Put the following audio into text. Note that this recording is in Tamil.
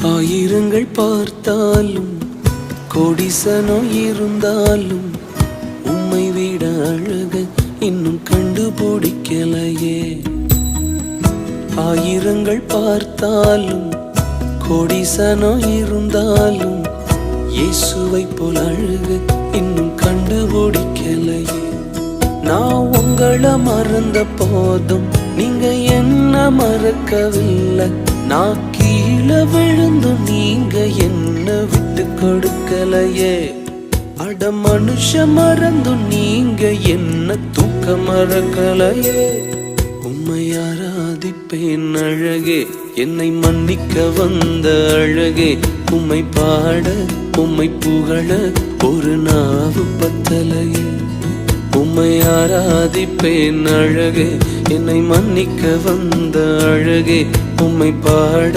ஆயிரங்கள் பார்த்தாலும் கோடிசனோ இருந்தாலும் உம்மை விட அழகு இன்னும் கண்டுபிடிக்கலையே. ஆயிரங்கள் பார்த்தாலும் கோடிசனோ இருந்தாலும் இயேசுவை போல் அழகு இன்னும் கண்டுபிடிக்கலையே. நான் உங்களை மறந்த போதும் நீங்க என்ன மறக்கவில்லை. நான் கீழே விழுந்து நீங்க என்ன விட்டு கொடுக்கலையே. அட மனுஷ மறந்து நீங்க என்ன தூக்க மறக்கலையே. உம்மை ஆராதிப்பேன் அழகே, என்னை மன்னிக்க வந்த அழகே. உம்மை பாட உம்மை புகழ ஒரு நாவு பத்தலையே. உம்மை ஆராதிப்பேன் அழகே, என்னை மன்னிக்க வந்த அழகே. உம்மை பாட